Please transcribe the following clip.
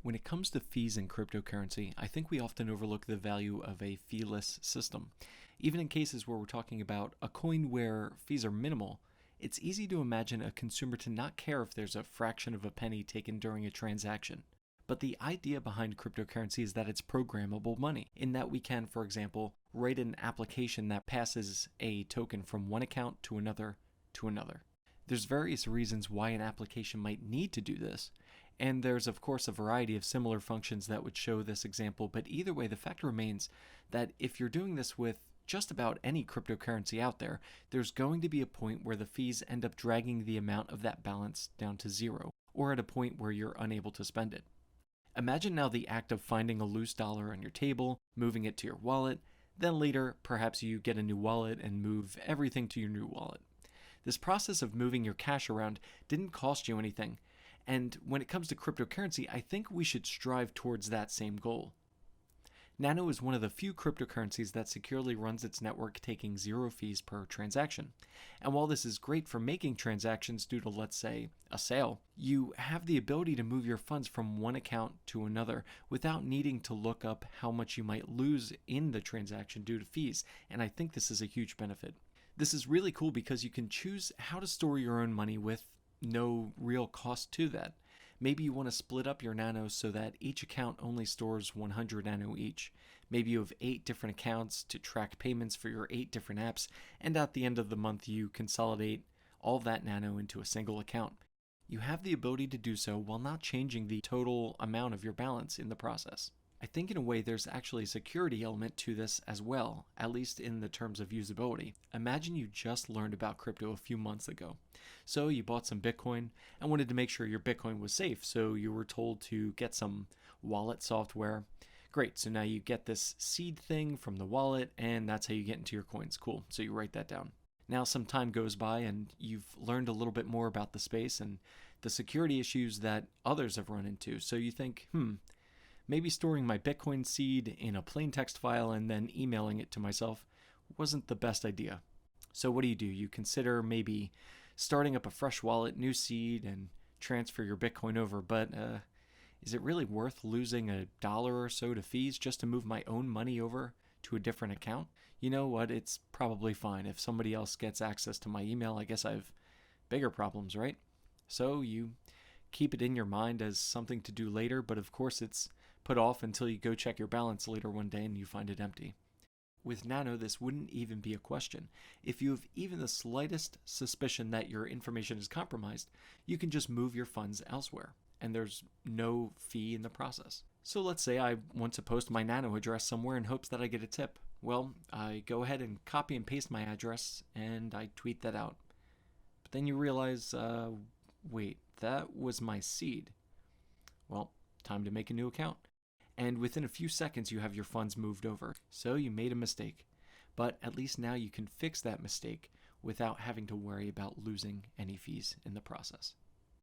When it comes to fees in cryptocurrency, I think we often overlook the value of a feeless system. Even in cases where we're talking about a coin where fees are minimal, it's easy to imagine a consumer to not care if there's a fraction of a penny taken during a transaction. But the idea behind cryptocurrency is that it's programmable money, in that we can, for example, write an application that passes a token from one account to another to another. There's various reasons why an application might need to do this, and there's of course a variety of similar functions that would show this example, but either way, the fact remains that if you're doing this with just about any cryptocurrency out there, there's going to be a point where the fees end up dragging the amount of that balance down to zero, or at a point where you're unable to spend it. Imagine now the act of finding a loose dollar on your table, moving it to your wallet, then later, perhaps you get a new wallet and move everything to your new wallet. This process of moving your cash around didn't cost you anything, and when it comes to cryptocurrency, I think we should strive towards that same goal. Nano is one of the few cryptocurrencies that securely runs its network taking zero fees per transaction. And while this is great for making transactions due to, let's say, a sale, you have the ability to move your funds from one account to another without needing to look up how much you might lose in the transaction due to fees, and I think this is a huge benefit. This is really cool because you can choose how to store your own money with no real cost to that. Maybe you want to split up your nanos so that each account only stores 100 nano each. Maybe you have 8 different accounts to track payments for your 8 different apps, and at the end of the month you consolidate all of that nano into a single account. You have the ability to do so while not changing the total amount of your balance in the process. I think in a way there's actually a security element to this as well, at least in the terms of usability. Imagine you just learned about crypto a few months ago. So you bought some Bitcoin and wanted to make sure your Bitcoin was safe, so you were told to get some wallet software. Great, so now you get this seed thing from the wallet, and that's how you get into your coins. Cool, so you write that down. Now some time goes by and you've learned a little bit more about the space and the security issues that others have run into. So you think, maybe storing my Bitcoin seed in a plain text file and then emailing it to myself wasn't the best idea. So what do? You consider maybe starting up a fresh wallet, new seed, and transfer your Bitcoin over, but is it really worth losing $1 or so to fees just to move my own money over to a different account? You know what, it's probably fine. If somebody else gets access to my email, I guess I have bigger problems, right? So you keep it in your mind as something to do later, but of course it's put off until you go check your balance later one day and you find it empty. With Nano, this wouldn't even be a question. If you have even the slightest suspicion that your information is compromised, you can just move your funds elsewhere, and there's no fee in the process. So let's say I want to post my Nano address somewhere in hopes that I get a tip. Well, I go ahead and copy and paste my address, and I tweet that out. But then you realize, wait, that was my seed. Well, time to make a new account. And within a few seconds you have your funds moved over. So you made a mistake. But at least now you can fix that mistake without having to worry about losing any fees in the process.